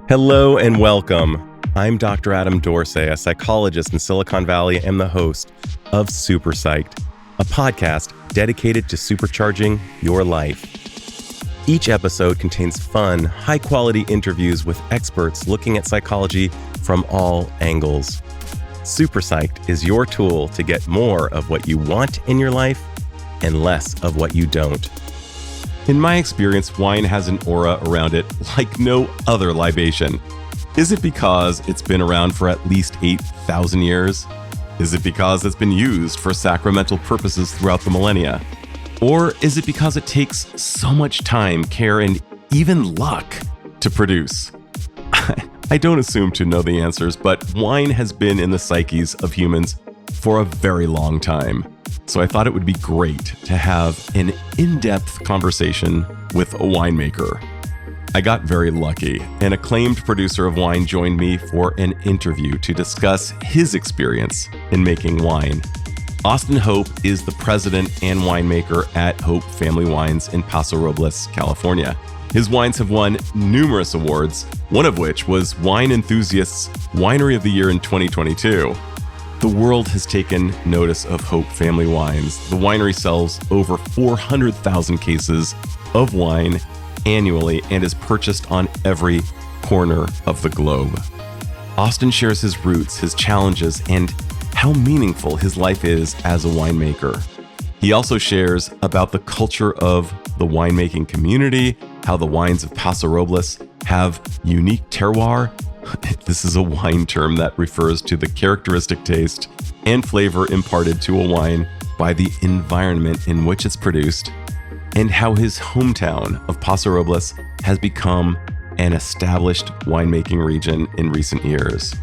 Hello and welcome. I'm Dr. Adam Dorsay, a psychologist in Silicon Valley and the host of SuperPsyched, a podcast dedicated to supercharging your life. Each episode contains fun, high-quality interviews with experts looking at psychology from all angles. SuperPsyched is your tool to get more of what you want in your life and less of what you don't. In my experience, wine has an aura around it like no other libation. Is it because it's been around for at least 8,000 years? Is it because it's been used for sacramental purposes throughout the millennia? Or is it because it takes so much time, care, and even luck to produce? I don't assume to know the answers, but wine has been in the psyches of humans for a very long time. So I thought it would be great to have an in-depth conversation with a winemaker. I got very lucky. An acclaimed producer of wine joined me for an interview to discuss his experience in making wine. Austin Hope is the president and winemaker at Hope Family Wines in Paso Robles, California. His wines have won numerous awards, one of which was Wine Enthusiast's Winery of the Year in 2022. The world has taken notice of Hope Family Wines. The winery sells over 400,000 cases of wine annually and is purchased on every corner of the globe. Austin shares his roots, his challenges, and how meaningful his life is as a winemaker. He also shares about the culture of the winemaking community, how the wines of Paso Robles have unique terroir. This is a wine term that refers to the characteristic taste and flavor imparted to a wine by the environment in which it's produced, and how his hometown of Paso Robles has become an established winemaking region in recent years.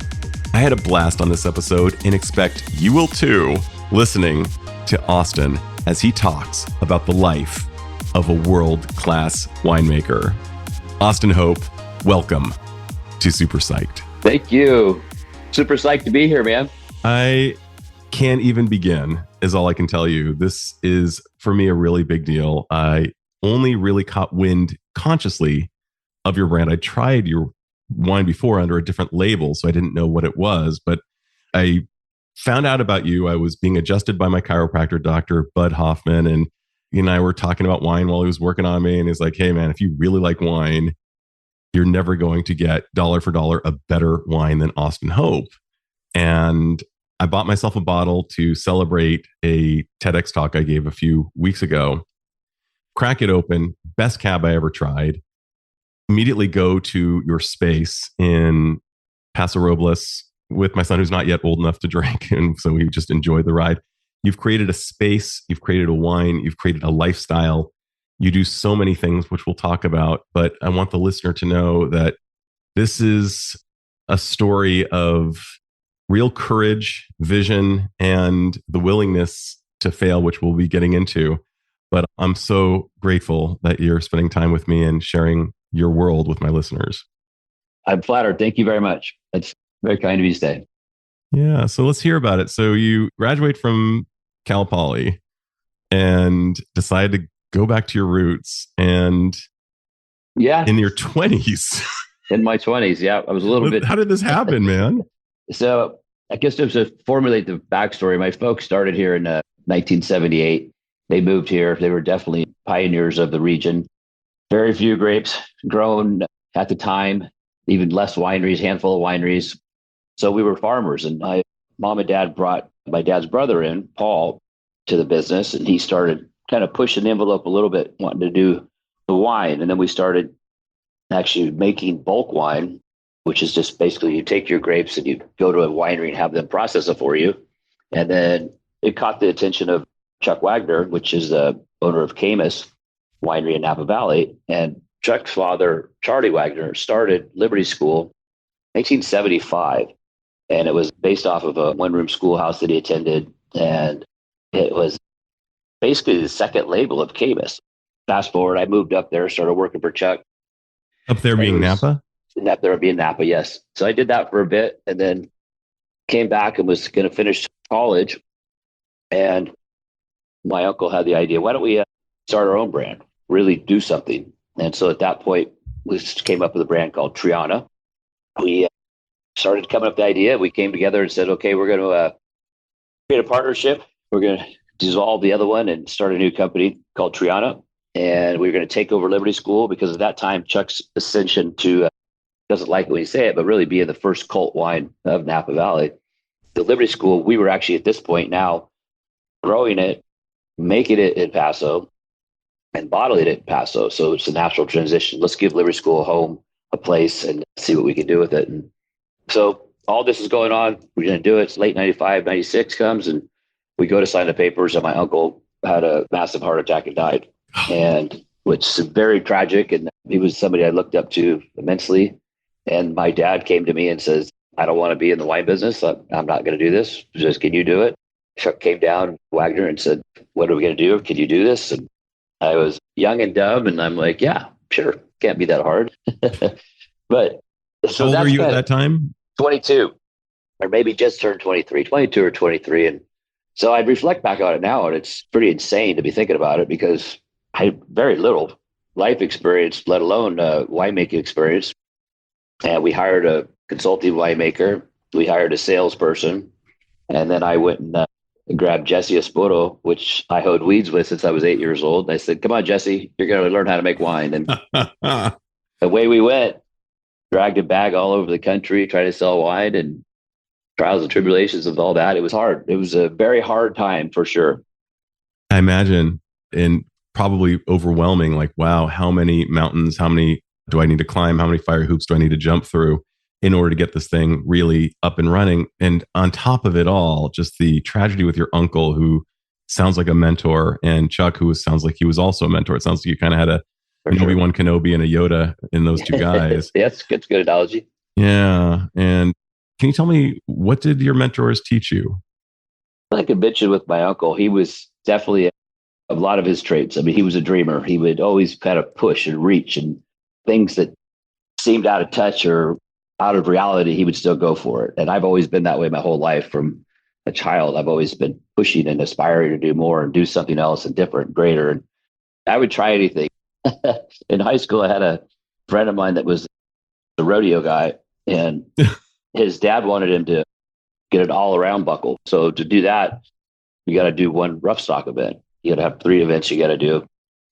I had a blast on this episode and expect you will too, listening to Austin as he talks about the life of a world-class winemaker. Austin Hope, welcome to SuperPsyched. Thank you. Super psyched to be here, man. I can't even begin, is all I can tell you. This is, for me, a really big deal. I only really caught wind consciously of your brand. I tried your wine before under a different label, so I didn't know what it was, but I found out about you. I was being adjusted by my chiropractor, Dr. Bud Hoffman, and he and I were talking about wine while he was working on me, and he's like, hey, man, if you really like wine, you're never going to get dollar for dollar a better wine than Austin Hope. And I bought myself a bottle to celebrate a TEDx talk I gave a few weeks ago. Crack it open, best cab I ever tried. Immediately go to your space in Paso Robles with my son, who's not yet old enough to drink. And so we just enjoyed the ride. You've created a space, you've created a wine, you've created a lifestyle. You do so many things, which we'll talk about, but I want the listener to know that this is a story of real courage, vision, and the willingness to fail, which we'll be getting into. But I'm so grateful that you're spending time with me and sharing your world with my listeners. I'm flattered. Thank you very much. It's very kind of you to say. Yeah, so let's hear about it. So you graduate from Cal Poly and decide to go back to your roots, and in your 20s. In my 20s, yeah. I was a little bit... How did this happen, man? So I guess just to formulate the backstory, my folks started here in 1978. They moved here. They were definitely pioneers of the region. Very few grapes grown at the time, even less wineries, handful of wineries. So we were farmers, and my mom and dad brought my dad's brother in, Paul, to the business, and he started kind of pushing the envelope a little bit, wanting to do the wine. And then we started actually making bulk wine, which is just basically you take your grapes and you go to a winery and have them process it for you. And then it caught the attention of Chuck Wagner, which is the owner of Camus Winery in Napa Valley. And Chuck's father, Charlie Wagner, started Liberty School in 1975. And it was based off of a one-room schoolhouse that he attended. And it was basically the second label of Camus. Fast forward, I moved up there, started working for Chuck. Up there being Napa? Up there being Napa, yes. So I did that for a bit and then came back and was going to finish college. And my uncle had the idea, why don't we start our own brand, really do something? And so at that point, we came up with a brand called Triana. we started coming up with the idea. We came together and said, okay, we're going to create a partnership. We're going to dissolve the other one and start a new company called Triana. And we we're going to take over Liberty School because at that time, Chuck's ascension to, doesn't like it when you say it, but really being the first cult wine of Napa Valley. The Liberty School, we were actually at this point now growing it, making it in Paso, and bottling it in Paso. So it's a natural transition. Let's give Liberty School a home, a place, and see what we can do with it. And so all this is going on. We're going to do it. It's late 95, 96 comes, and we go to sign the papers, and my uncle had a massive heart attack and died. And which is very tragic. And he was somebody I looked up to immensely. And my dad came to me and says, I don't want to be in the wine business. I'm not going to do this. Just, can you do it? Chuck came down, Wagner, and said, what are we going to do? Can you do this? And I was young and dumb. And I'm like, yeah, sure. Can't be that hard. But so how old were you at that time? 22, or maybe just turned 23, 22 or 23. And so I reflect back on it now, and it's pretty insane to be thinking about it because I had very little life experience, let alone winemaking experience. And we hired a consulting winemaker. We hired a salesperson. And then I went and grabbed Jesse Esporo, which I hoed weeds with since I was 8 years old. And I said, come on, Jesse, you're going to learn how to make wine. And away we went, dragged a bag all over the country, tried to sell wine, and trials and tribulations of all that. It was hard. It was a very hard time for sure. I imagine, and probably overwhelming. Like, wow, how many mountains, how many do I need to climb? How many fire hoops do I need to jump through in order to get this thing really up and running? And on top of it all, just the tragedy with your uncle, who sounds like a mentor, and Chuck, who sounds like he was also a mentor. It sounds like you kind of had an Obi-Wan Kenobi and a Yoda in those two guys. Yes, it's a good analogy. Yeah. And can you tell me, what did your mentors teach you? Like I mentioned with my uncle, he was definitely a lot of his traits. I mean, he was a dreamer. He would always kind of push and reach, and things that seemed out of touch or out of reality, he would still go for it. And I've always been that way my whole life. From a child, I've always been pushing and aspiring to do more and do something else and different, greater. And I would try anything. In high school, I had a friend of mine that was a rodeo guy, and his dad wanted him to get an all-around buckle. So to do that, you got to do one rough stock event. You got to have 3 events you got to do.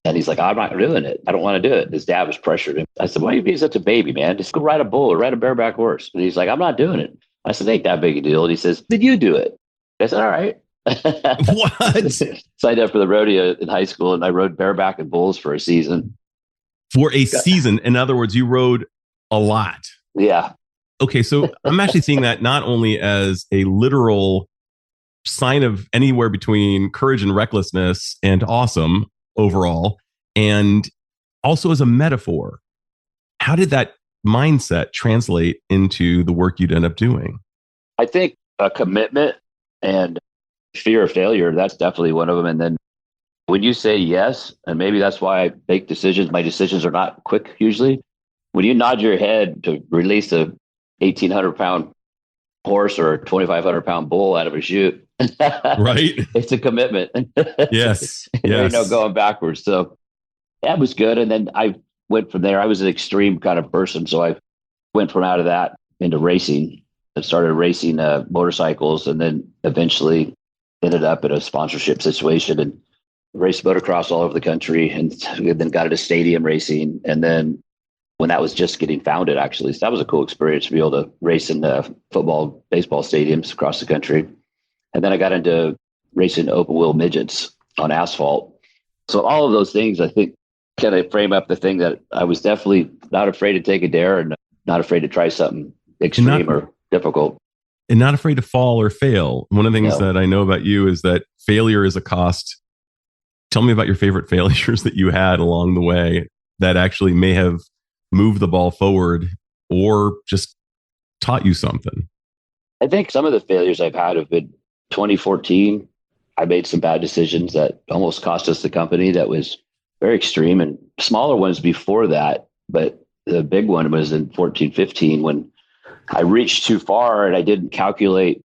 And he's like, I'm not doing it. I don't want to do it. His dad was pressured him. I said, why are you being such a baby, man? Just go ride a bull or ride a bareback horse. And he's like, I'm not doing it. I said, ain't that big a deal. And he says, then you do it. I said, all right. What? Signed up for the rodeo in high school, and I rode bareback and bulls for a season. For a season? In other words, you rode a lot. Yeah. Okay, so I'm actually seeing that not only as a literal sign of anywhere between courage and recklessness and awesome overall, and also as a metaphor. How did that mindset translate into the work you'd end up doing? I think a commitment and fear of failure, that's definitely one of them. And then when you say yes, and maybe that's why I make decisions, my decisions are not quick usually. When you nod your head to release a 1,800-pound horse or a 2,500-pound bull out of a chute, right? It's a commitment. Yes. There ain't no going backwards. So that was good. And then I went from there. I was an extreme kind of person. So I went from out of that into racing and started racing motorcycles, and then eventually ended up in a sponsorship situation and raced motocross all over the country, and then got into stadium racing. And then when that was just getting founded, actually, so that was a cool experience to be able to race in football, baseball stadiums across the country. And then I got into racing open wheel midgets on asphalt. So all of those things, I think, kind of frame up the thing that I was definitely not afraid to take a dare and not afraid to try something extreme or difficult. And not afraid to fall or fail. One of the things that I know about you is that failure is a cost. Tell me about your favorite failures that you had along the way that actually may have moved the ball forward or just taught you something. I think some of the failures I've had have been 2014. I made some bad decisions that almost cost us the company. That was very extreme, and smaller ones before that. But the big one was in 14, 15 when I reached too far and I didn't calculate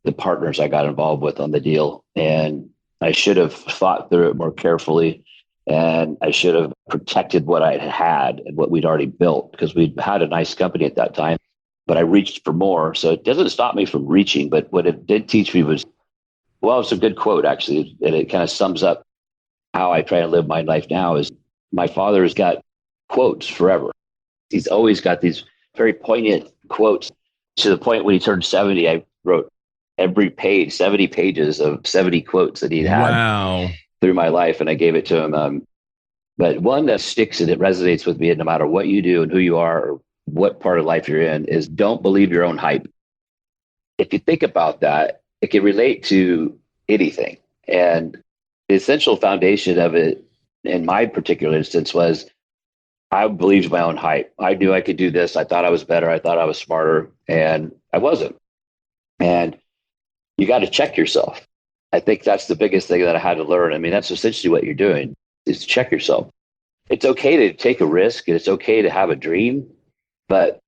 the partners I got involved with on the deal. And I should have thought through it more carefully, and I should have protected what I had and what we'd already built, because we'd had a nice company at that time. but I reached for more. So it doesn't stop me from reaching. But what it did teach me was, well, it's a good quote, actually. And it kind of sums up how I try to live my life now is my father has got quotes forever. He's always got these very poignant quotes to the point when he turned 70, I wrote every page, 70 pages of 70 quotes that he'd had through my life. And I gave it to him. But one that sticks and it resonates with me no matter what you do and who you are or what part of life you're in is don't believe your own hype. If you think about that, it can relate to anything. And the essential foundation of it, in my particular instance, was I believed my own hype. I knew I could do this. I thought I was better. I thought I was smarter, and I wasn't. And you got to check yourself. I think that's the biggest thing that I had to learn. I mean, that's essentially what you're doing is check yourself. It's okay to take a risk and it's okay to have a dream, but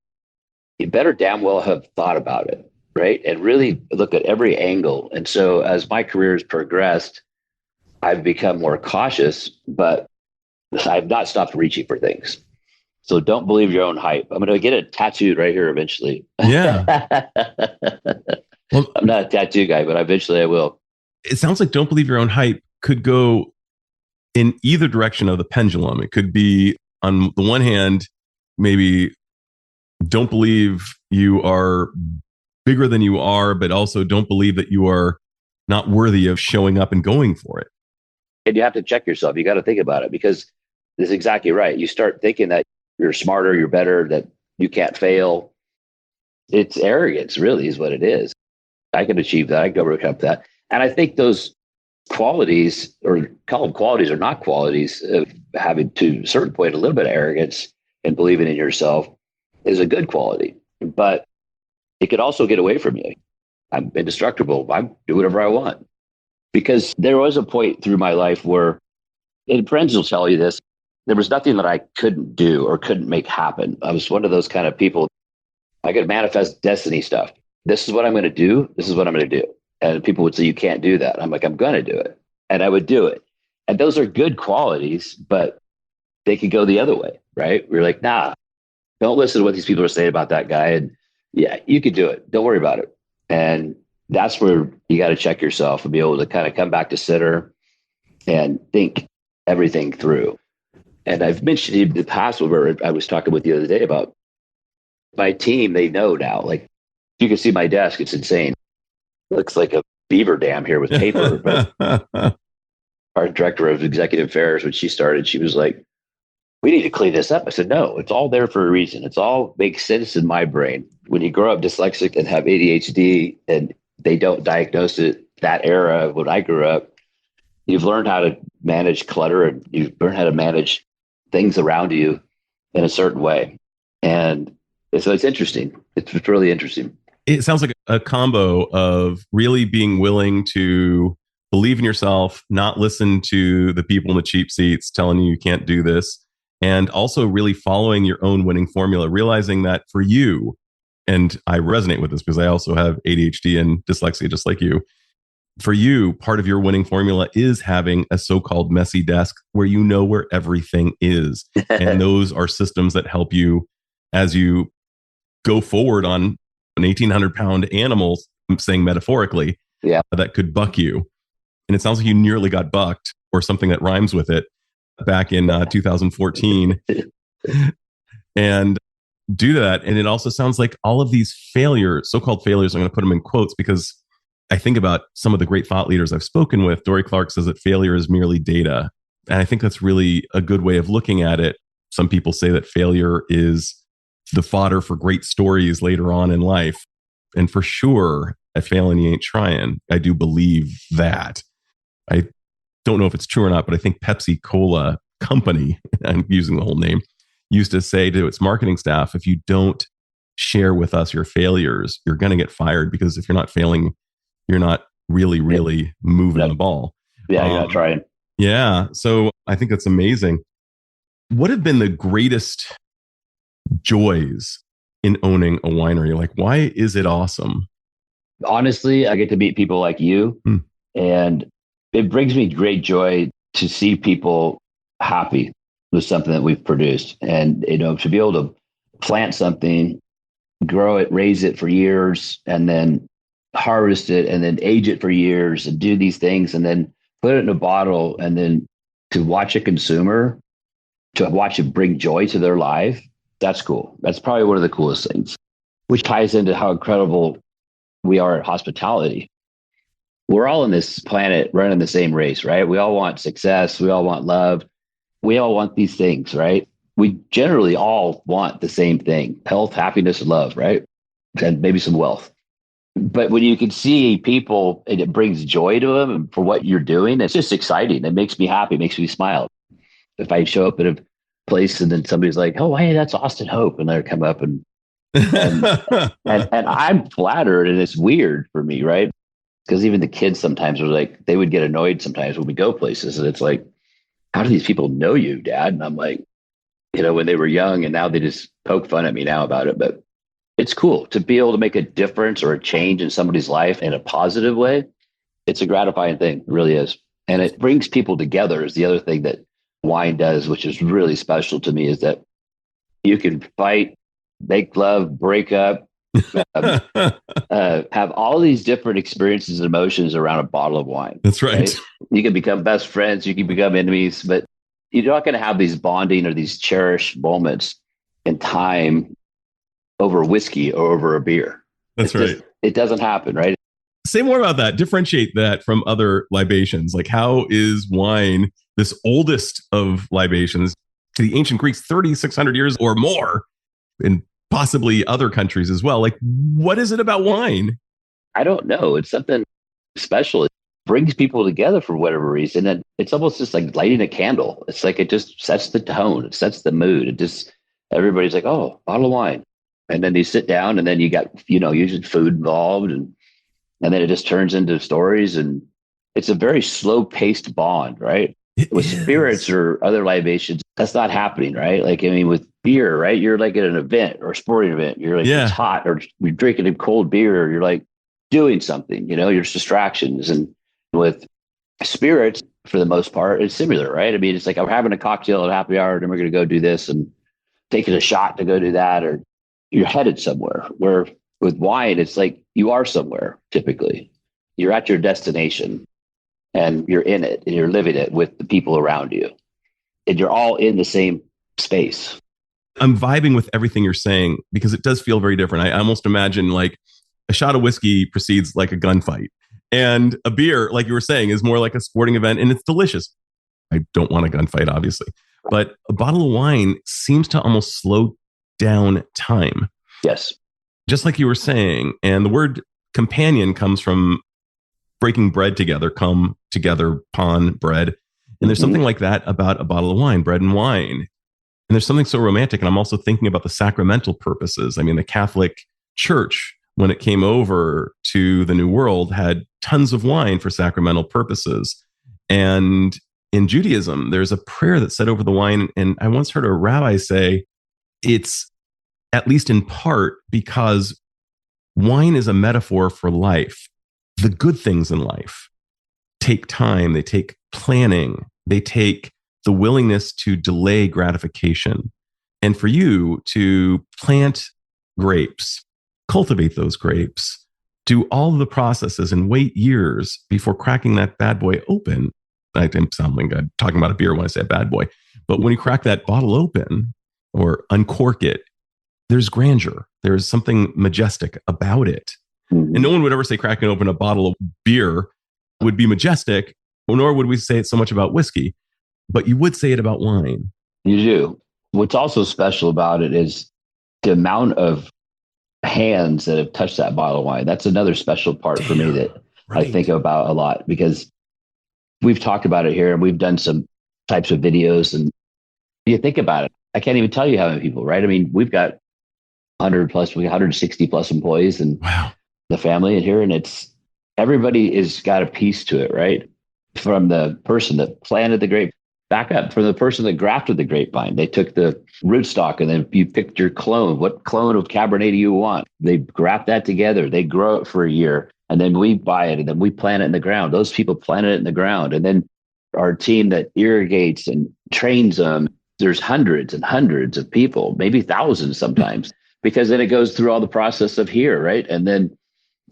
you better damn well have thought about it, right? And really look at every angle. And so as my career has progressed, I've become more cautious, but I've not stopped reaching for things. So don't believe your own hype. I'm going to get it tattooed right here eventually. Yeah. Well, I'm not a tattoo guy, but eventually I will. It sounds like don't believe your own hype could go in either direction of the pendulum. It could be on the one hand, maybe don't believe you are bigger than you are, but also don't believe that you are not worthy of showing up and going for it. And you have to check yourself. You got to think about it because this is exactly right. You start thinking that you're smarter, you're better, that you can't fail. It's arrogance, really, is what it is. I can achieve that. I can overcome that. And I think those qualities, or call them qualities or not qualities, of having to a certain point a little bit of arrogance and believing in yourself is a good quality. But it could also get away from you. I'm indestructible. I do whatever I want. Because there was a point through my life where, and friends will tell you this, there was nothing that I couldn't do or couldn't make happen. I was one of those kind of people. I could manifest destiny stuff. This is what I'm going to do. This is what I'm going to do. And people would say, you can't do that. I'm like, I'm going to do it. And I would do it. And those are good qualities, but they could go the other way, right? We're like, nah, don't listen to what these people are saying about that guy. And yeah, you could do it. Don't worry about it. And that's where you got to check yourself and be able to kind of come back to center and think everything through. And I've mentioned in the past where I was talking with you the other day about my team. They know now, like you can see my desk. It's insane. It looks like a beaver dam here with paper. But our director of executive affairs, when she started, she was like, we need to clean this up. I said, no, it's all there for a reason. It's all makes sense in my brain. When you grow up dyslexic and have ADHD and they don't diagnose it, that era when I grew up, you've learned how to manage clutter and you've learned how to manage things around you in a certain way. And so it's interesting. It's really interesting. It sounds like a combo of really being willing to believe in yourself, not listen to the people in the cheap seats telling you can't do this, and also really following your own winning formula, realizing that for you, and I resonate with this because I also have ADHD and dyslexia just like you. For you, part of your winning formula is having a so-called messy desk where you know where everything is. And those are systems that help you as you go forward on an 1,800-pound animal, I'm saying metaphorically, that could buck you. And it sounds like you nearly got bucked or something that rhymes with it back in 2014. And do that. And it also sounds like all of these failures, so-called failures, I'm going to put them in quotes because I think about some of the great thought leaders I've spoken with. Dory Clark says that failure is merely data. And I think that's really a good way of looking at it. Some people say that failure is the fodder for great stories later on in life. And for sure, I fail and you ain't trying. I do believe that. I don't know if it's true or not, but I think Pepsi Cola Company, I'm using the whole name, used to say to its marketing staff, if you don't share with us your failures, you're going to get fired because if you're not failing, you're not really moving the ball. Yeah, you're not trying. Yeah. So I think that's amazing. What have been the greatest joys in owning a winery? Like, why is it awesome? Honestly, I get to meet people like you, and it brings me great joy to see people happy with something that we've produced. And, to be able to plant something grow it, raise it for years, and then harvest it, and then age it for years, and do these things, and then put it in a bottle, and then to watch a consumer, to watch it bring joy to their life. That's cool. That's probably one of the coolest things, which ties into how incredible we are at hospitality. We're all on this planet running the same race, right? We all want success. We all want love. We all want these things, right? We generally all want the same thing: health, happiness, and love, right? And maybe some wealth. But when you can see people and it brings joy to them and for what you're doing, it's just exciting. It makes me happy, it makes me smile. If I show up at a place and then somebody's like, "Oh, hey, that's Austin Hope," and they come up and and I'm flattered, and it's weird for me, right? Because even the kids sometimes are like, they would get annoyed sometimes when we go places, and it's like, "How do these people know you, Dad?" And I'm like, when they were young, and now they just poke fun at me now about it. But it's cool to be able to make a difference or a change in somebody's life in a positive way. It's a gratifying thing. It really is. And it brings people together is the other thing that wine does, which is really special to me, is that you can fight, make love, break up, have all these different experiences and emotions around a bottle of wine. That's right. You can become best friends, you can become enemies, but you're not going to have these bonding or these cherished moments in time over whiskey or over a beer. That's right. It doesn't happen, right? Say more about that. Differentiate that from other libations. Like, how is wine this oldest of libations to the ancient Greeks, 3,600 years or more, in possibly other countries as well? Like, what is it about wine? I don't know. It's something special. It brings people together for whatever reason. And it's almost just like lighting a candle. It's like it just sets the tone. It sets the mood. It just, everybody's like, "Oh, bottle of wine." And then you sit down, and then you got, usually food involved. And then it just turns into stories. And it's a very slow paced bond, right? With spirits or other libations, that's not happening, right? Like, I mean, with beer, right? You're like at an event or a sporting event. You're like, it's hot, or you're drinking a cold beer, or you're like doing something, your distractions. And with spirits, for the most part, it's similar, right? I mean, it's like, I'm having a cocktail at happy hour, and then we're going to go do this, and taking a shot to go do that, or you're headed somewhere. Where with wine, it's like you are somewhere. Typically, you're at your destination, and you're in it, and you're living it with the people around you, and you're all in the same space. I'm vibing with everything you're saying, because it does feel very different. I almost imagine like a shot of whiskey precedes like a gunfight, and a beer, like you were saying, is more like a sporting event, and it's delicious. I don't want a gunfight, obviously, but a bottle of wine seems to almost slow down time. Yes. Just like you were saying. And the word companion comes from breaking bread together, come together, pawn bread. And there's something like that about a bottle of wine, bread and wine. And there's something so romantic. And I'm also thinking about the sacramental purposes. I mean, the Catholic Church, when it came over to the New World, had tons of wine for sacramental purposes. And in Judaism, there's a prayer that's said over the wine. And I once heard a rabbi say, it's at least in part because wine is a metaphor for life. The good things in life take time, they take planning, they take the willingness to delay gratification. And for you to plant grapes, cultivate those grapes, do all of the processes and wait years before cracking that bad boy open. I didn't sound like I'm talking about a beer when I say a bad boy, but when you crack that bottle open or uncork it, there's grandeur. There's something majestic about it. And no one would ever say cracking open a bottle of beer would be majestic, nor would we say it so much about whiskey, but you would say it about wine. You do. What's also special about it is the amount of hands that have touched that bottle of wine. That's another special part for me that I think about a lot, because we've talked about it here and we've done some types of videos, and you think about it, I can't even tell you how many people, right? I mean, we've got 160 plus employees and the family in here, and it's everybody has got a piece to it, right? From the person that planted the grape, back up from the person that grafted the grapevine. They took the rootstock and then you picked your clone. What clone of Cabernet do you want? They graft that together. They grow it for a year, and then we buy it, and then we plant it in the ground. Those people planted it in the ground, and then our team that irrigates and trains them. There's hundreds and hundreds of people, maybe thousands sometimes, because then it goes through all the process of here, right? And then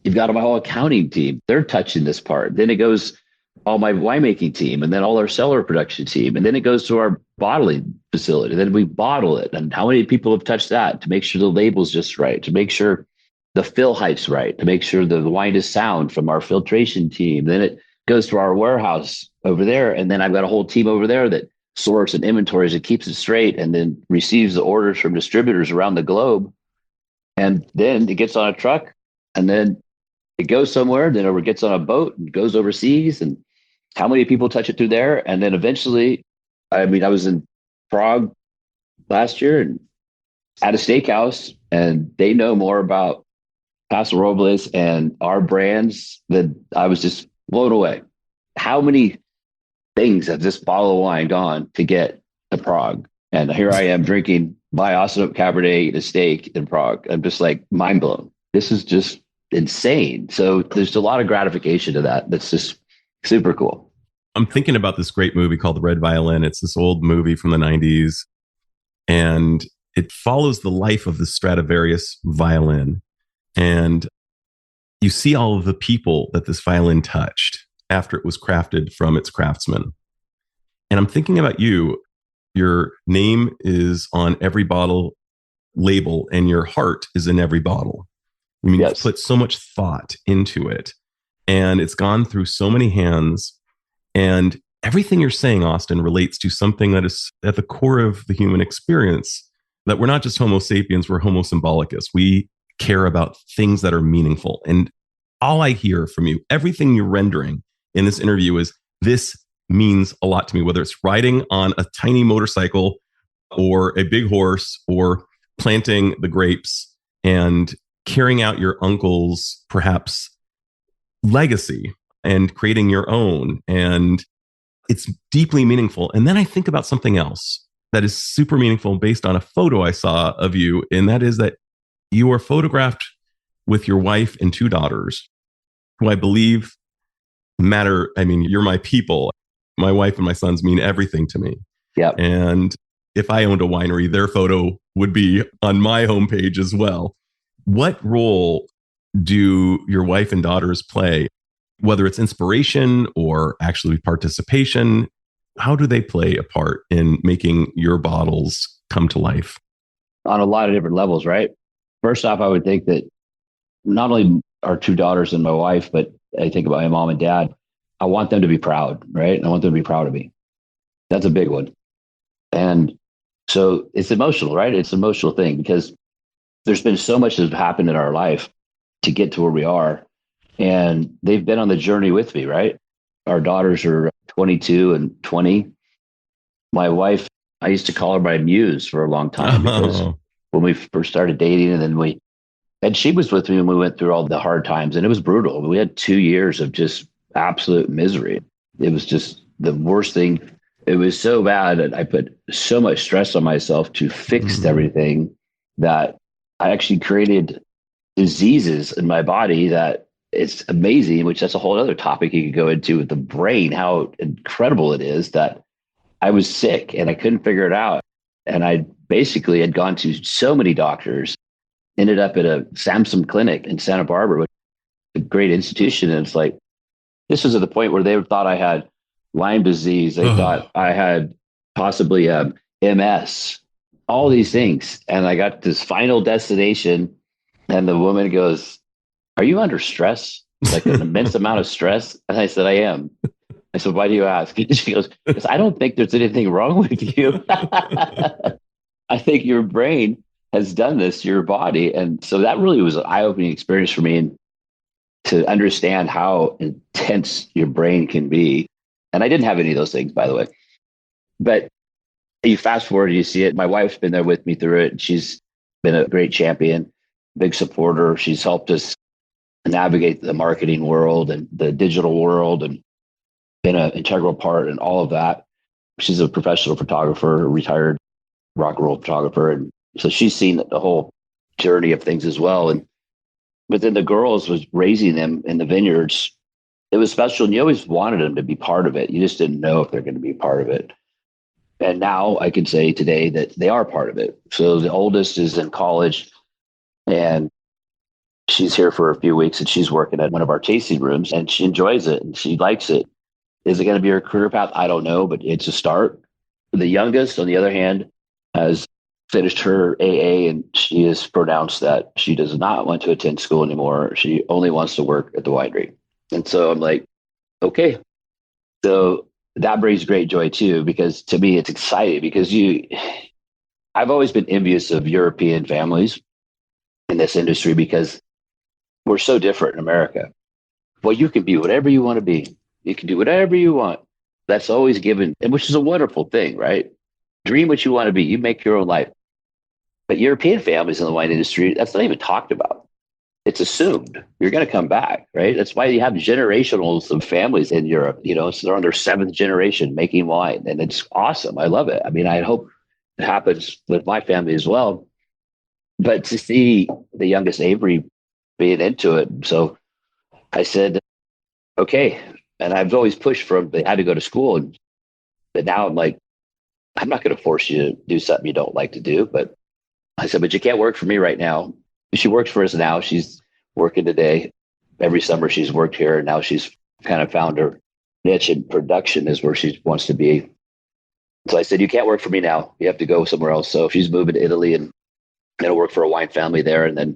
you've got my whole accounting team. They're touching this part. Then it goes all my winemaking team, and then all our cellar production team. And then it goes to our bottling facility. Then we bottle it. And how many people have touched that to make sure the label's just right, to make sure the fill height's right, to make sure the wine is sound from our filtration team. Then it goes to our warehouse over there. And then I've got a whole team over there that sorts and inventories and keeps it straight, and then receives the orders from distributors around the globe. And then it gets on a truck, and then it goes somewhere, then it gets on a boat and goes overseas. And how many people touch it through there? And then eventually, I was in Prague last year and at a steakhouse, and they know more about Paso Robles and our brands than I was just blown away. How many things have this bottle of wine gone to get to Prague? And here I am drinking my awesome Cabernet, eating a steak in Prague. I'm just like mind blown. This is just insane. So there's a lot of gratification to that. That's just super cool. I'm thinking about this great movie called The Red Violin. It's this old movie from the 90s, and it follows the life of the Stradivarius violin. And you see all of the people that this violin touched after it was crafted from its craftsman. And I'm thinking about you. Your name is on every bottle label, and your heart is in every bottle. I mean, yes. You've put so much thought into it, and it's gone through so many hands. And everything you're saying, Austin, relates to something that is at the core of the human experience, that we're not just Homo sapiens, we're Homo symbolicus. We care about things that are meaningful. And all I hear from you, everything you're rendering in this interview is, this means a lot to me, whether it's riding on a tiny motorcycle or a big horse, or planting the grapes and carrying out your uncle's perhaps legacy and creating your own. And it's deeply meaningful. And then I think about something else that is super meaningful based on a photo I saw of you. And that is that you are photographed with your wife and 2 daughters, who I believe matter. I mean, you're my people. My wife and my sons mean everything to me. Yeah. And if I owned a winery, their photo would be on my homepage as well. What role do your wife and daughters play, whether it's inspiration or actually participation? How do they play a part in making your bottles come to life? On a lot of different levels, right? First off, I would think that not only our 2 daughters and my wife, but I think about my mom and dad. I want them to be proud, right? I want them to be proud of me. That's a big one. And so it's emotional, right? It's an emotional thing, because there's been so much that's happened in our life to get to where we are. And they've been on the journey with me, right? Our daughters are 22 and 20. My wife, I used to call her my muse for a long time, because when we first started dating, and she was with me when we went through all the hard times, and it was brutal. We had 2 years of just absolute misery. It was just the worst thing. It was so bad, and I put so much stress on myself to fix everything, that I actually created diseases in my body that it's amazing, which that's a whole other topic you could go into with the brain, how incredible it is that I was sick and I couldn't figure it out. And I basically had gone to so many doctors, ended up at a Samsung clinic in Santa Barbara, which is a great institution. And it's like, this was at the point where they thought I had Lyme disease. They thought I had possibly MS, all these things. And I got this final destination, and the woman goes, "Are you under stress? Like an immense amount of stress?" And I said, "I am." I said, "Why do you ask?" And she goes, "Because I don't think there's anything wrong with you. I think your brain has done this to your body." And so that really was an eye-opening experience for me, and to understand how intense your brain can be. And I didn't have any of those things, by the way. But you fast forward, you see it. My wife's been there with me through it. She's been a great champion, big supporter. She's helped us navigate the marketing world and the digital world, and been an integral part in all of that. She's a professional photographer, a retired rock and roll photographer. And so she's seen the whole journey of things as well. But then the girls, was raising them in the vineyards. It was special, and you always wanted them to be part of it. You just didn't know if they're going to be part of it. And now I can say today that they are part of it. So the oldest is in college. And she's here for a few weeks and she's working at one of our tasting rooms and she enjoys it and she likes it. Is it going to be her career path? I don't know, but it's a start. The youngest, on the other hand, has finished her AA and she has pronounced that she does not want to attend school anymore. She only wants to work at the winery. And so I'm like, okay. So that brings great joy too, because to me, it's exciting because I've always been envious of European families in this industry because we're so different in America. Well, you can be whatever you want to be. You can do whatever you want. That's always given, and which is a wonderful thing, right? Dream what you want to be. You make your own life. But European families in the wine industry, that's not even talked about. It's assumed you're going to come back, right? That's why you have generationals of families in Europe. So they're on their seventh generation making wine, and it's awesome. I love it. I mean, I hope it happens with my family as well. But to see the youngest Avery being into it, so I said, okay. And I've always pushed for them. They had to go to school, but now I'm like, I'm not going to force you to do something you don't like to do. But I said, but you can't work for me right now. She works for us now. She's working today. Every summer she's worked here. And now she's kind of found her niche in production is where she wants to be. So I said, you can't work for me now. You have to go somewhere else. So she's moving to Italy and going to work for a wine family there and then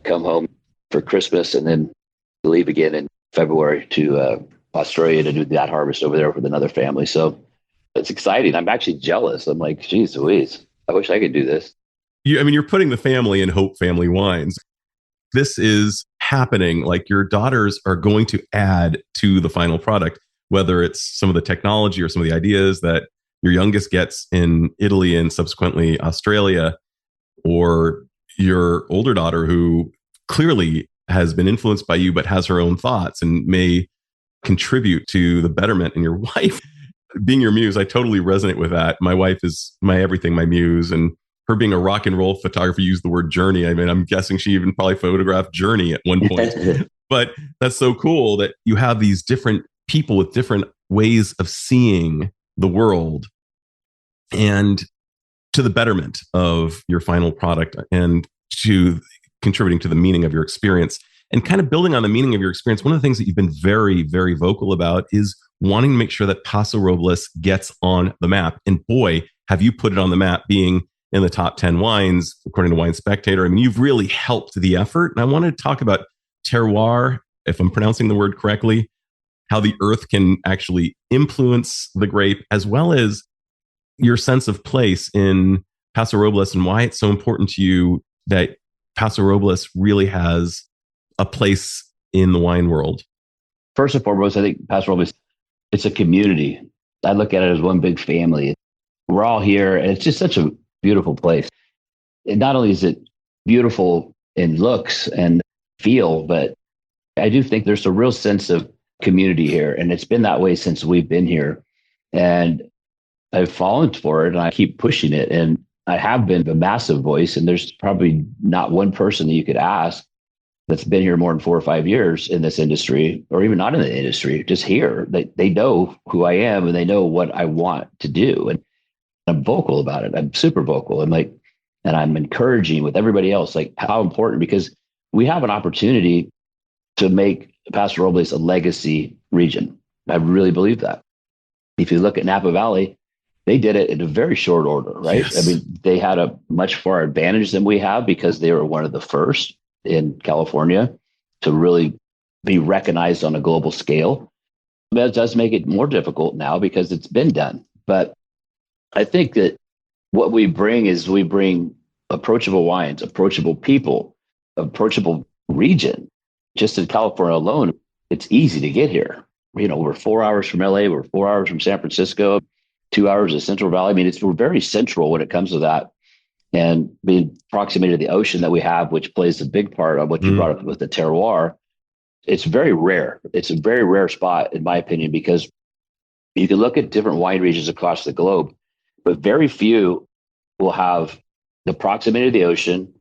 come home for Christmas and then leave again in February to Australia to do that harvest over there with another family. So it's exciting. I'm actually jealous. I'm like, geez Louise, I wish I could do this. You're putting the family in Hope Family Wines. This is happening. Like your daughters are going to add to the final product, whether it's some of the technology or some of the ideas that your youngest gets in Italy and subsequently Australia, or your older daughter who clearly has been influenced by you, but has her own thoughts and may contribute to the betterment. And your wife being your muse, I totally resonate with that. My wife is my everything, my muse, and her being a rock and roll photographer, used the word journey. I mean, I'm guessing she even probably photographed Journey at one point. But that's so cool that you have these different people with different ways of seeing the world and to the betterment of your final product and to contributing to the meaning of your experience. And kind of building on the meaning of your experience, one of the things that you've been very, very vocal about is wanting to make sure that Paso Robles gets on the map. And boy, have you put it on the map, being in the top 10 wines, according to Wine Spectator. I mean, you've really helped the effort. And I want to talk about terroir, if I'm pronouncing the word correctly, how the earth can actually influence the grape, as well as your sense of place in Paso Robles and why it's so important to you that Paso Robles really has a place in the wine world. First and foremost, I think Paso Robles, it's a community. I look at it as one big family. We're all here, and it's just such a beautiful place. And not only is it beautiful in looks and feel, but I do think there's a real sense of community here. And it's been that way since we've been here. And I've fallen for it and I keep pushing it. And I have been a massive voice. And there's probably not one person that you could ask that's been here more than 4 or 5 years in this industry, or even not in the industry, just here. They know who I am and they know what I want to do. And I'm vocal about it. I'm super vocal. And I'm encouraging with everybody else, like how important, because we have an opportunity to make Paso Robles a legacy region. I really believe that. If you look at Napa Valley, they did it in a very short order, right? Yes. I mean, they had a much far advantage than we have because they were one of the first in California to really be recognized on a global scale. That does make it more difficult now because it's been done. But I think that what we bring is we bring approachable wines, approachable people, approachable region. Just in California alone, it's easy to get here. We're 4 hours from LA, we're 4 hours from San Francisco, 2 hours of Central Valley. I mean, we're very central when it comes to that. And being proximity to the ocean that we have, which plays a big part on what you brought up with the terroir, it's very rare. It's a very rare spot, in my opinion, because you can look at different wine regions across the globe, but very few will have the proximity to the ocean,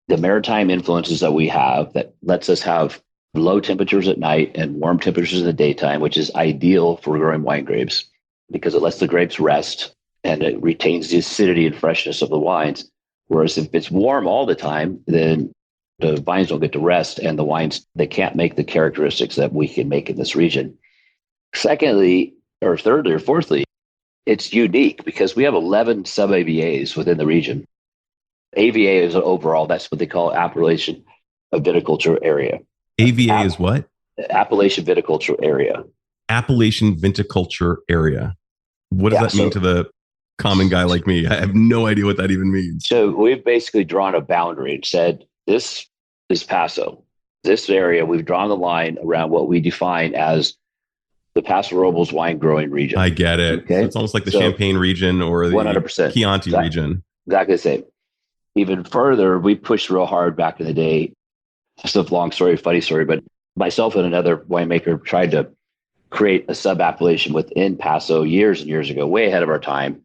the maritime influences that we have that lets us have low temperatures at night and warm temperatures in the daytime, which is ideal for growing wine grapes because it lets the grapes rest and it retains the acidity and freshness of the wines. Whereas if it's warm all the time, then The vines don't get to rest, and the wines, they can't make the characteristics that we can make in this region. Secondly, or thirdly, or fourthly, it's unique because we have 11 sub-AVAs within the region. AVA is overall, that's what they call Appellation of Viticulture Area. AVA is what? Appellation Viticulture Area. Appellation Viticulture Area. What does that mean to the common guy like me? I have no idea what that even means. So we've basically drawn a boundary and said, this is Paso. This area, we've drawn the line around what we define as the Paso Robles wine growing region. I get it. Okay? So it's almost like the Champagne region or the 100%. Chianti region. Exactly the same. Even further, we pushed real hard back in the day. Just a long story, funny story, but myself and another winemaker tried to create a sub-appellation within Paso years and years ago, way ahead of our time.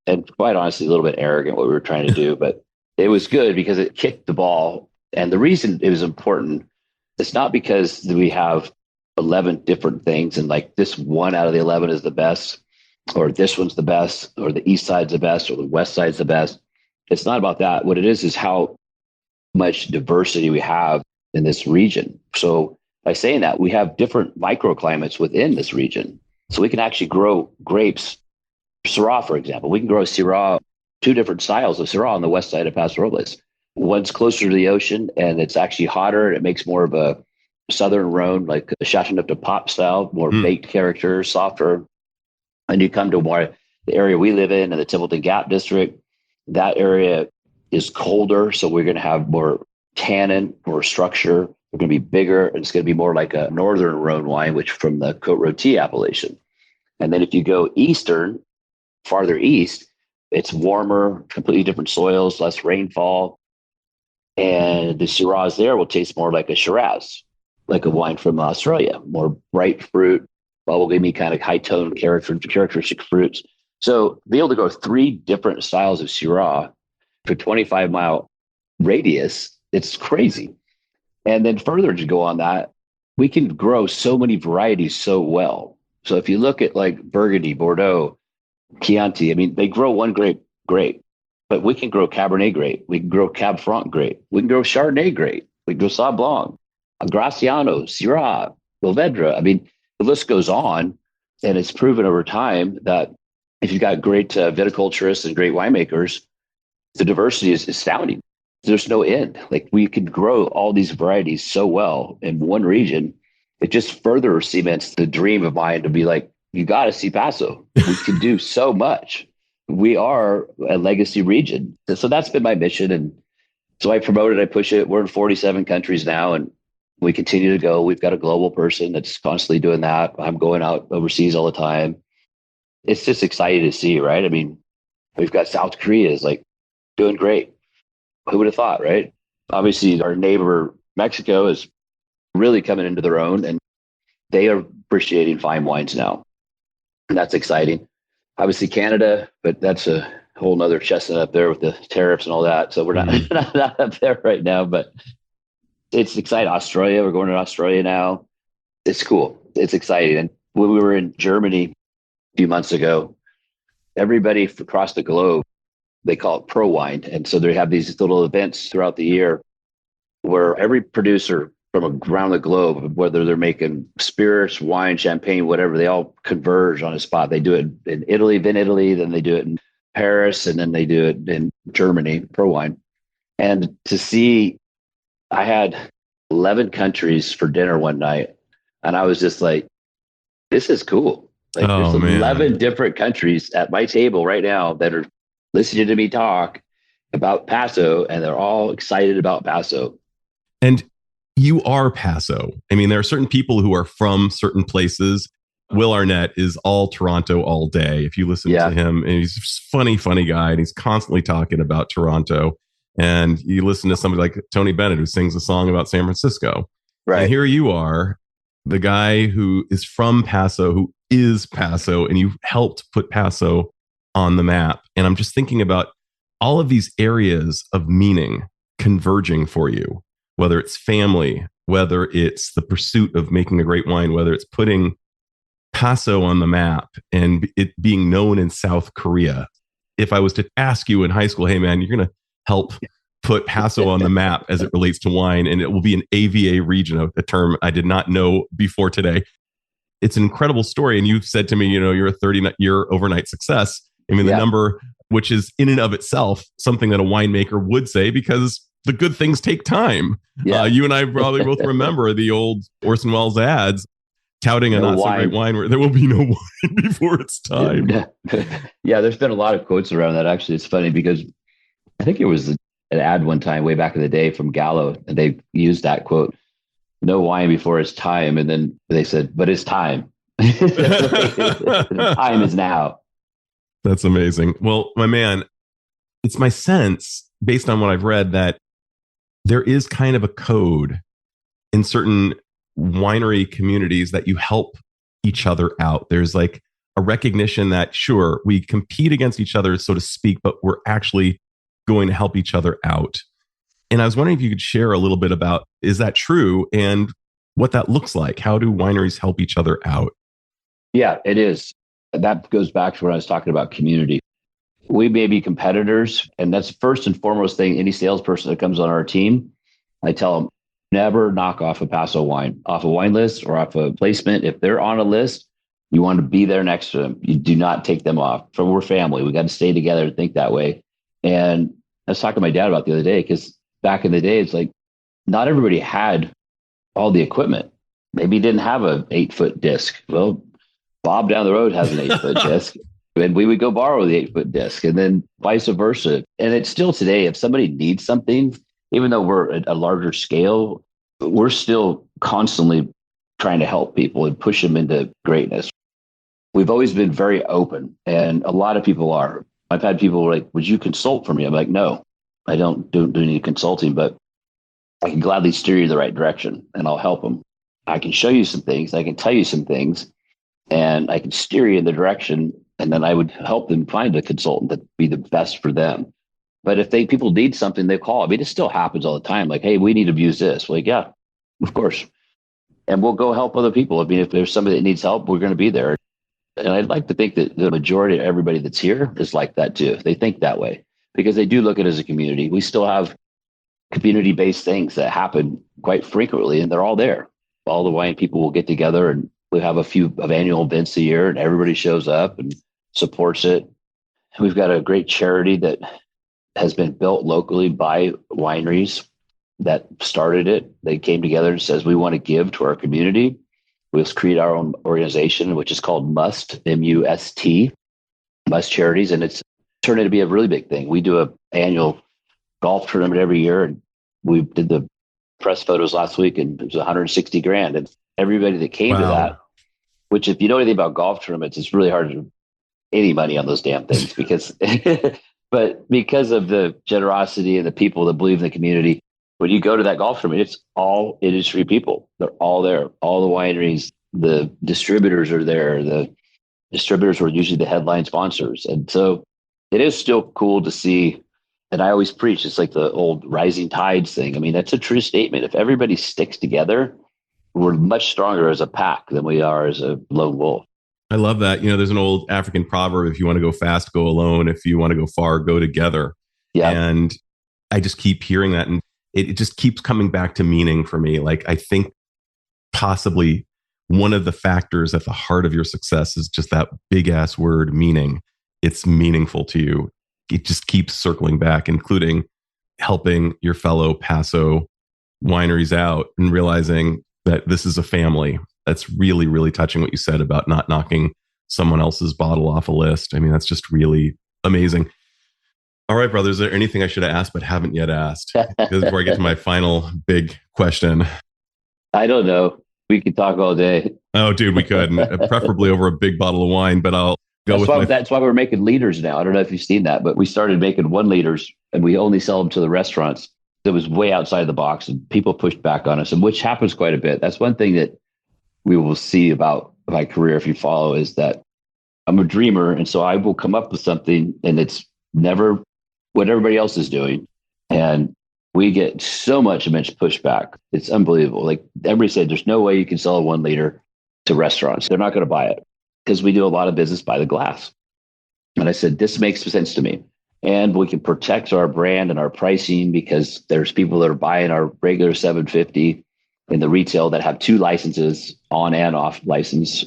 And quite honestly, a little bit arrogant what we were trying to do, but it was good because it kicked the ball. And the reason it was important, it's not because we have 11 different things and like this one out of the 11 is the best, or this one's the best, or the east side's the best, or the west side's the best. It's not about that. What it is how much diversity we have in this region. So by saying that, we have different microclimates within this region. So we can actually grow grapes, Syrah, for example. We can grow Syrah, 2 different styles of Syrah on the west side of Paso Robles. One's closer to the ocean and it's actually hotter. And it makes more of a southern Rhone, like a Chateauneuf de Pop style, more baked character, softer. And you come to more the area we live in the Templeton Gap district. That area is colder. So we're going to have more tannin, more structure. We're going to be bigger. And it's going to be more like a northern Rhone wine, which from the Côte Rôtie appellation. And then if you go eastern, farther east, it's warmer, completely different soils, less rainfall. And the Syrahs there will taste more like a Shiraz, like a wine from Australia, more bright fruit, bubblegummy kind of high tone characteristic fruits. So be able to grow 3 different styles of Syrah for 25-mile radius, it's crazy. And then further to go on that, we can grow so many varieties so well. So if you look at like Burgundy, Bordeaux, Chianti, I mean, they grow one grape great, but we can grow Cabernet grape. We can grow Cab Franc grape. We can grow Chardonnay grape. We can grow Sauv Blanc, Graciano, Syrah, Mourvedre. I mean, the list goes on, and it's proven over time that if you've got great viticulturists and great winemakers, the diversity is astounding. There's no end. Like we can grow all these varieties so well in one region. It just further cements the dream of mine to be like, you got to see Paso. We can do so much. We are a legacy region. So that's been my mission. And so I promote it, I push it. We're in 47 countries now, and we continue to go. We've got a global person that's constantly doing that. I'm going out overseas all the time. It's just exciting to see, right? I mean, we've got South Korea is like doing great. Who would have thought, right? Obviously, our neighbor Mexico is really coming into their own, and they are appreciating fine wines now. And that's exciting. Obviously, Canada, but that's a whole nother chestnut up there with the tariffs and all that. So we're not up there right now, but it's exciting. Australia, we're going to Australia now. It's cool. It's exciting. And when we were in Germany a few months ago, everybody across the globe, they call it Pro Wine. And so they have these little events throughout the year where every producer from around the globe, whether they're making spirits, wine, champagne, whatever, they all converge on a spot. They do it in Italy, then they do it in Paris, and then they do it in Germany, Pro Wine. And to see, I had 11 countries for dinner one night, and I was just like, this is cool. Like there's 11 different countries at my table right now that are listening to me talk about Paso, and they're all excited about Paso. And you are Paso. I mean, there are certain people who are from certain places. Will Arnett is all Toronto all day. If you listen to him, and he's a funny guy, and he's constantly talking about Toronto. And you listen to somebody like Tony Bennett, who sings a song about San Francisco. Right. And here you are, the guy who is from Paso, who is Paso, and you helped put Paso on the map. And I'm just thinking about all of these areas of meaning converging for you, whether it's family, whether it's the pursuit of making a great wine, whether it's putting Paso on the map and it being known in South Korea. If I was to ask you in high school, hey man, you're going to help put Paso on the map as it relates to wine, and it will be an AVA region, a term I did not know before today. It's an incredible story. And you've said to me, you're a 30-year overnight success. I mean, the number, which is in and of itself something that a winemaker would say, because the good things take time. Yeah. You and I probably both remember the old Orson Welles ads touting a not so great wine where there will be no wine before it's time. Yeah, there's been a lot of quotes around that. Actually, it's funny because I think it was an ad one time way back in the day from Gallo, and they used that quote, "No wine before it's time." And then they said, "But it's time." The time is now. That's amazing. Well, my man, it's my sense, based on what I've read, that there is kind of a code in certain winery communities that you help each other out. There's like a recognition that, sure, we compete against each other, so to speak, but we're actually going to help each other out. And I was wondering if you could share a little bit about, is that true, and what that looks like? How do wineries help each other out? Yeah, it is. That goes back to when I was talking about community. We may be competitors, and that's first and foremost thing. Any salesperson that comes on our team, I tell them, never knock off a Paso wine, off a wine list or off a placement. If they're on a list, you want to be there next to them. You do not take them off. For we're family. We got to stay together and think that way. And I was talking to my dad about the other day, because back in the day, it's like not everybody had all the equipment. Maybe didn't have an 8-foot disc. Well, Bob down the road has an 8-foot disc. And we would go borrow the 8-foot disc, and then vice versa. And it's still today, if somebody needs something, even though we're at a larger scale, we're still constantly trying to help people and push them into greatness. We've always been very open, and a lot of people are. I've had people like, "Would you consult for me?" I'm like, "No, I don't do any consulting, but I can gladly steer you the right direction, and I'll help them. I can show you some things. I can tell you some things, and I can steer you in the direction. And then I would help them find a consultant that would be the best for them." But if people need something, they call. I mean, it still happens all the time. Like, "Hey, we need to use this." Like, yeah, of course. And we'll go help other people. I mean, if there's somebody that needs help, we're going to be there. And I'd like to think that the majority of everybody that's here is like that too. They think that way because they do look at it as a community. We still have community-based things that happen quite frequently, and they're all there. All the wine people will get together, and we have a few of annual events a year, and everybody shows up and supports it. We've got a great charity that has been built locally by wineries that started it. They came together and says, "We want to give to our community. We'll create our own organization," which is called MUST, M-U-S-T, MUST Charities. And it's turned out to be a really big thing. We do an annual golf tournament every year, and we did the press photos last week, and it was 160 grand. And everybody that came to that, which if you know anything about golf tournaments, it's really hard to any money on those damn things because, but because of the generosity and the people that believe in the community, when you go to that golf tournament, it's all industry people. They're all there. All the wineries, the distributors are there. The distributors were usually the headline sponsors. And so it is still cool to see. And I always preach, it's like the old rising tides thing. I mean, that's a true statement. If everybody sticks together, we're much stronger as a pack than we are as a lone wolf. I love that. There's an old African proverb, if you want to go fast, go alone. If you want to go far, go together. Yeah. And I just keep hearing that. And it just keeps coming back to meaning for me. Like, I think possibly one of the factors at the heart of your success is just that big ass word, meaning. It's meaningful to you. It just keeps circling back, including helping your fellow Paso wineries out and realizing that this is a family. That's really, really touching what you said about not knocking someone else's bottle off a list. I mean, that's just really amazing. All right, brother, is there anything I should have asked but haven't yet asked? Before I get to my final big question. I don't know. We could talk all day. Oh, dude, we could. Preferably over a big bottle of wine, but I'll go that's why we're making liters now. I don't know if you've seen that, but we started making 1 liters and we only sell them to the restaurants. It was way outside the box and people pushed back on us, and which happens quite a bit. That's one thing that we will see about my career, if you follow, is that I'm a dreamer. And so I will come up with something and it's never what everybody else is doing. And we get so much immense pushback. It's unbelievable. Like everybody said, there's no way you can sell a 1 liter to restaurants. They're not going to buy it because we do a lot of business by the glass. And I said, this makes sense to me. and we can protect our brand and our pricing because there's people that are buying our regular 750 in the retail that have 2 licenses, on and off license,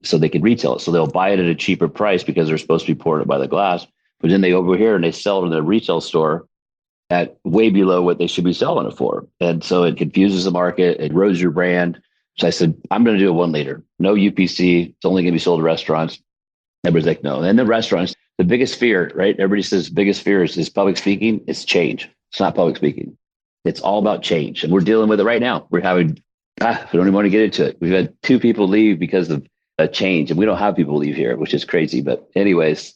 so they can retail it. So they'll buy it at a cheaper price because they're supposed to be pouring it by the glass. But then they over here and they sell it in the retail store at way below what they should be selling it for. And so it confuses the market. It erodes your brand. So I said, I'm going to do a 1 liter, no UPC. It's only going to be sold to restaurants. Everybody's like, no. And the restaurants, the biggest fear, right? Everybody says biggest fear is public speaking. It's change. It's not public speaking. It's all about change. And we're dealing with it right now. We're having, we don't even want to get into it. We've had 2 people leave because of a change, and we don't have people leave here, which is crazy. But anyways,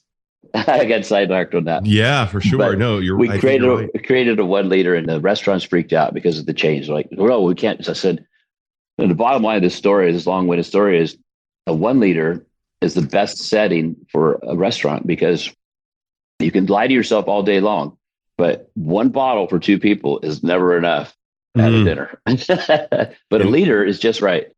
I got sidetracked on that. Yeah, for sure. But no, we created a 1 liter, and the restaurants freaked out because of the change. They're like, well, we can't. So I said, and the bottom line of this story, this long-winded story, is a 1 liter is the best setting for a restaurant because you can lie to yourself all day long, but 1 bottle for 2 people is never enough at a dinner. But a liter is just right.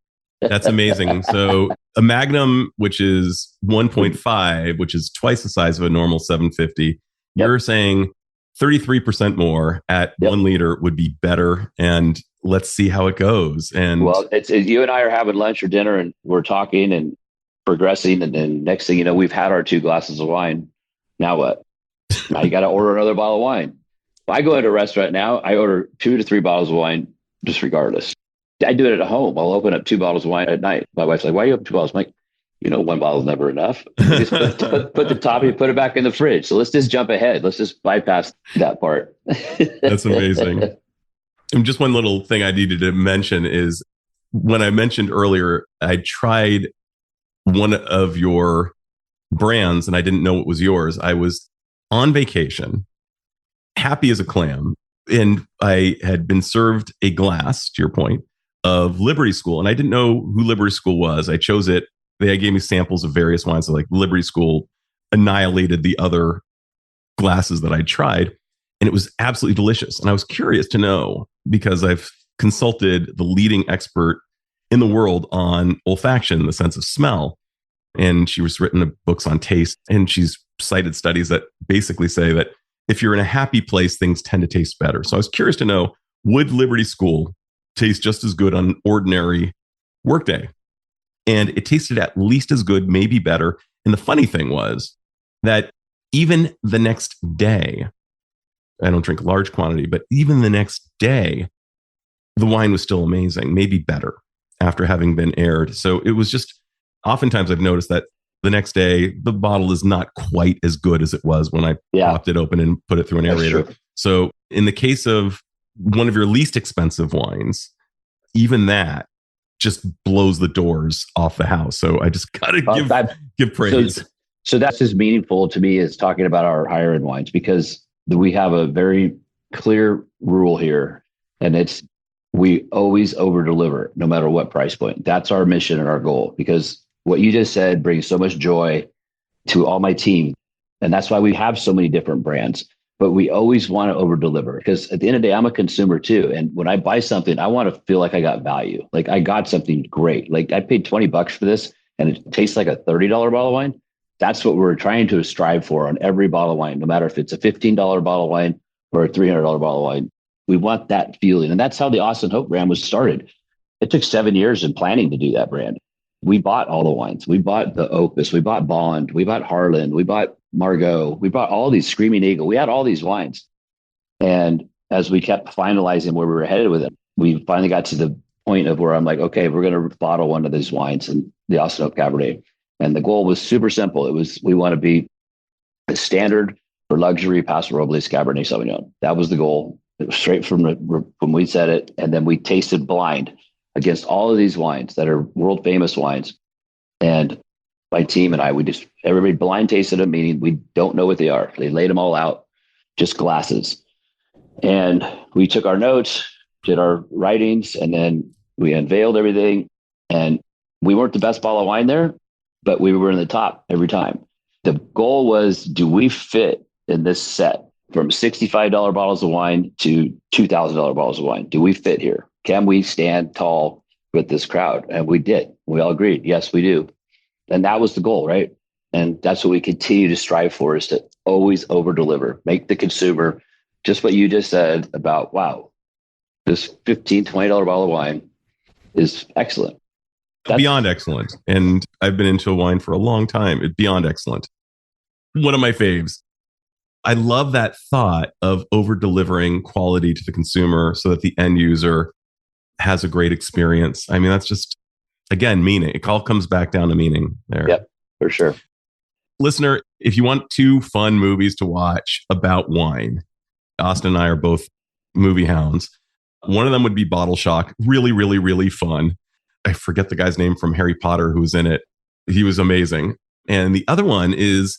That's amazing. So a Magnum, which is 1.5, which is twice the size of a normal 750, you're saying 33% more at 1 liter would be better. And let's see how it goes. And well, it's you and I are having lunch or dinner and we're talking and progressing. And then next thing you know, we've had our 2 glasses of wine. Now what? Now you got to order another bottle of wine. If I go into a restaurant now, I order 2 to 3 bottles of wine, just regardless. I do it at home. I'll open up 2 bottles of wine at night. My wife's like, why are you open 2 bottles? I'm like, 1 bottle is never enough. Just put the top, you put it back in the fridge. So let's just jump ahead. Let's just bypass that part. That's amazing. And just one little thing I needed to mention is when I mentioned earlier, I tried one of your brands and I didn't know it was yours. I was on vacation, happy as a clam. And I had been served a glass, to your point, of Liberty School. And I didn't know who Liberty School was. I chose it. They gave me samples of various wines. So like Liberty School annihilated the other glasses that I tried. And it was absolutely delicious. And I was curious to know, because I've consulted the leading expert in the world on olfaction, the sense of smell. And she was written books on taste. And she's cited studies that basically say that if you're in a happy place, things tend to taste better. So I was curious to know, would Liberty School taste just as good on an ordinary workday? And it tasted at least as good, maybe better. And the funny thing was that even the next day, I don't drink a large quantity, but even the next day, the wine was still amazing, maybe better after having been aired. So it was just, oftentimes I've noticed that the next day, the bottle is not quite as good as it was when I popped it open and put it through an aerator. So in the case of one of your least expensive wines, even that just blows the doors off the house. So I just got to give praise. So that's as meaningful to me as talking about our higher end wines, because we have a very clear rule here, and it's we always over deliver no matter what price point. That's our mission and our goal, because what you just said brings so much joy to all my team. And that's why we have so many different brands, but we always want to over deliver, because at the end of the day, I'm a consumer too. And when I buy something, I want to feel like I got value. Like I got something great. Like I paid $20 for this and it tastes like a $30 bottle of wine. That's what we're trying to strive for on every bottle of wine, no matter if it's a $15 bottle of wine or a $300 bottle of wine. We want that feeling. And that's how the Austin Hope brand was started. It took 7 years in planning to do that brand. We bought all the wines. We bought the Opus. We bought Bond. We bought Harlan. We bought Margot. We bought all these Screaming Eagle. We had all these wines. And as we kept finalizing where we were headed with it, we finally got to the point of where I'm like, okay, we're going to bottle one of these wines, and the Austin Hope Cabernet. And the goal was super simple. It was, we want to be the standard for luxury Paso Robles Cabernet Sauvignon. That was the goal. It was straight from when we said it. And then we tasted blind against all of these wines that are world famous wines. And my team and I, everybody blind tasted them, meaning we don't know what they are. They laid them all out, just glasses. And we took our notes, did our writings, and then we unveiled everything. And we weren't the best bottle of wine there, but we were in the top every time. The goal was, do we fit in this set from $65 bottles of wine to $2,000 bottles of wine? Do we fit here? Can we stand tall with this crowd? And we did. We all agreed. Yes, we do. And that was the goal, right? And that's what we continue to strive for, is to always over deliver, make the consumer just what you just said about, wow, this $15-$20 bottle of wine is excellent. That's beyond excellent. And I've been into wine for a long time. It's beyond excellent. One of my faves. I love that thought of over delivering quality to the consumer so that the end user has a great experience. I mean, that's just, again, meaning. It all comes back down to meaning there. Yep, for sure. Listener, if you want two fun movies to watch about wine, Austin and I are both movie hounds. One of them would be Bottle Shock. Really, really, really fun. I forget the guy's name from Harry Potter who was in it. He was amazing. And the other one is,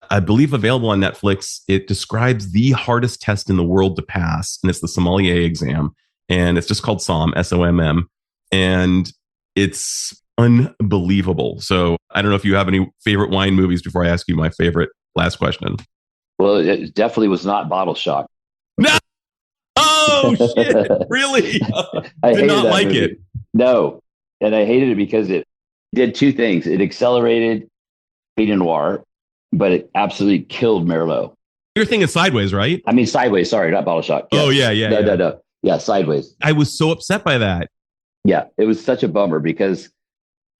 I believe, available on Netflix. It describes the hardest test in the world to pass, and it's the sommelier exam. And it's just called SOM, SOMM. And it's unbelievable. So I don't know if you have any favorite wine movies before I ask you my favorite last question. Well, it definitely was not Bottle Shock. No! Oh, shit. Really? I did not like movie. it. No. And I hated it because it did two things. It accelerated Pinot Noir, but it absolutely killed Merlot. You're thinking Sideways, right? I mean, Sideways. Sorry, not Bottle Shock. Yes. Oh, yeah. No. Yeah, Sideways. I was so upset by that. Yeah, it was such a bummer because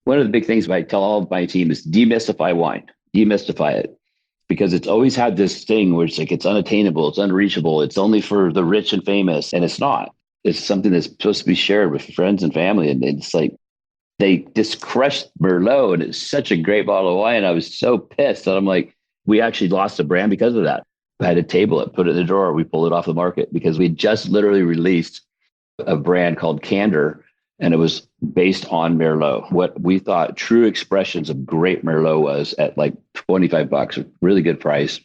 one of the big things I tell all of my team is demystify wine. Demystify it. Because it's always had this thing where it's like, it's unattainable, it's unreachable, it's only for the rich and famous. And it's not. It's something that's supposed to be shared with friends and family. And it's like, they just crushed Merlot, and it's such a great bottle of wine. I was so pissed that I'm like, we actually lost the brand because of that. I had to table it, put it in the drawer. We pulled it off the market because we just literally released a brand called Candor, and it was based on Merlot. What we thought true expressions of great Merlot was at like $25, a really good price.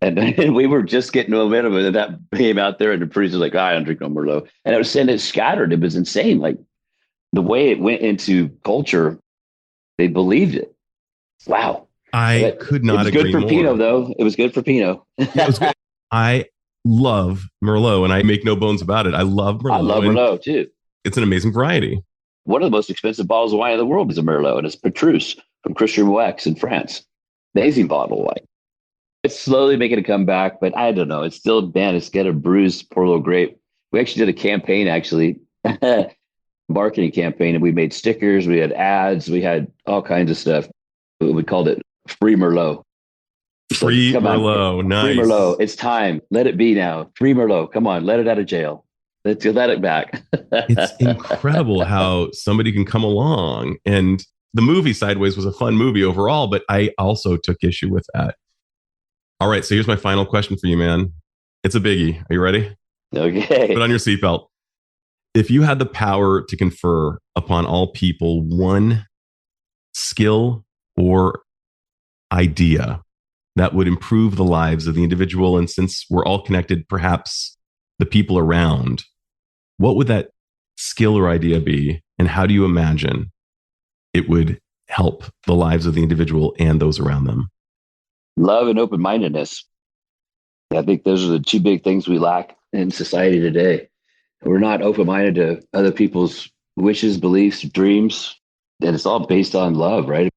And we were just getting momentum, and that came out there, and the producer was like, I don't drink no Merlot. And it scattered. It was insane. Like the way it went into culture, they believed it. Wow. I could not agree more. It was good for Pinot, though. It was good for Pinot. It was good. I love Merlot, and I make no bones about it. I love Merlot. I love Merlot, too. It's an amazing variety. One of the most expensive bottles of wine in the world is a Merlot, and it's Petrus from Christian Mouex in France. Amazing bottle of wine. It's slowly making a comeback, but I don't know. It's still, man, it's got a bruised poor little grape. We actually did a campaign, marketing campaign, and we made stickers, we had ads, we had all kinds of stuff. We called it Free Merlot. Free Merlot, nice. Free Merlot, it's time. Let it be now. Free Merlot, come on, let it out of jail. Let's let it back. It's incredible how somebody can come along. And the movie Sideways was a fun movie overall, but I also took issue with that. All right, so here's my final question for you, man. It's a biggie. Are you ready? Okay. Put on your seatbelt. If you had the power to confer upon all people one skill or idea that would improve the lives of the individual, and since we're all connected, perhaps the people around, what would that skill or idea be? And how do you imagine it would help the lives of the individual and those around them? Love and open-mindedness. I think those are the two big things we lack in society today. We're not open-minded to other people's wishes, beliefs, dreams, and it's all based on love, right?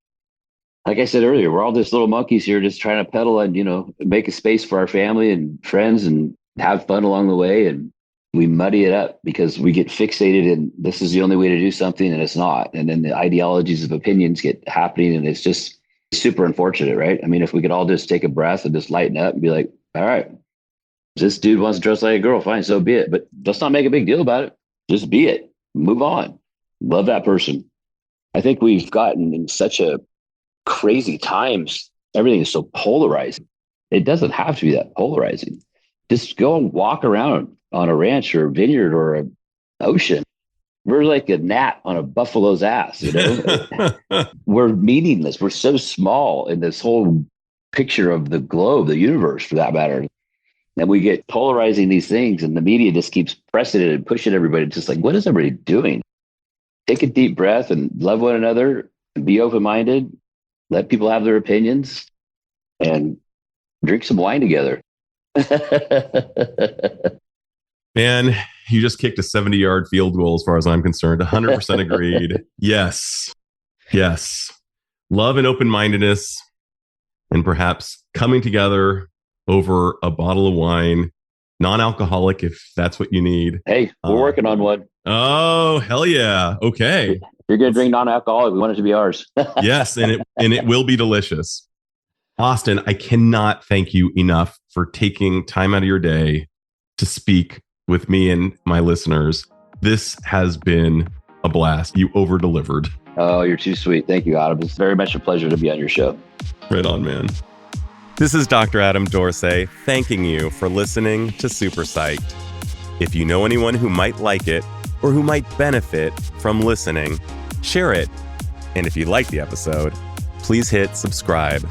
Like I said earlier, we're all just little monkeys here just trying to pedal and, make a space for our family and friends and have fun along the way. And we muddy it up because we get fixated in this is the only way to do something, and it's not. And then the ideologies of opinions get happening, and it's just super unfortunate, right? I mean, if we could all just take a breath and just lighten up and be like, all right, this dude wants to dress like a girl, fine, so be it. But let's not make a big deal about it. Just be it. Move on. Love that person. I think we've gotten in such a crazy times. Everything is so polarizing. It doesn't have to be that polarizing. Just go and walk around on a ranch or a vineyard or an ocean. We're like a gnat on a buffalo's ass, We're meaningless. We're so small in this whole picture of the globe, the universe for that matter. And we get polarizing these things, and the media just keeps pressing it and pushing everybody. It's just like, what is everybody doing? Take a deep breath and love one another and be open-minded. Let people have their opinions and drink some wine together. Man, you just kicked a 70-yard field goal as far as I'm concerned. 100% agreed. Yes. Love and open-mindedness. and perhaps coming together over a bottle of wine, non-alcoholic if that's what you need. Hey, we're working on one. Oh, hell yeah. Okay. If you're going to drink non-alcoholic, we want it to be ours. Yes, and it will be delicious. Austin, I cannot thank you enough for taking time out of your day to speak with me and my listeners. This has been a blast. You over-delivered. Oh, you're too sweet. Thank you, Adam. It's very much a pleasure to be on your show. Right on, man. This is Dr. Adam Dorsay thanking you for listening to SuperPsyched. If you know anyone who might like it or who might benefit from listening, share it. And if you like the episode, please hit subscribe.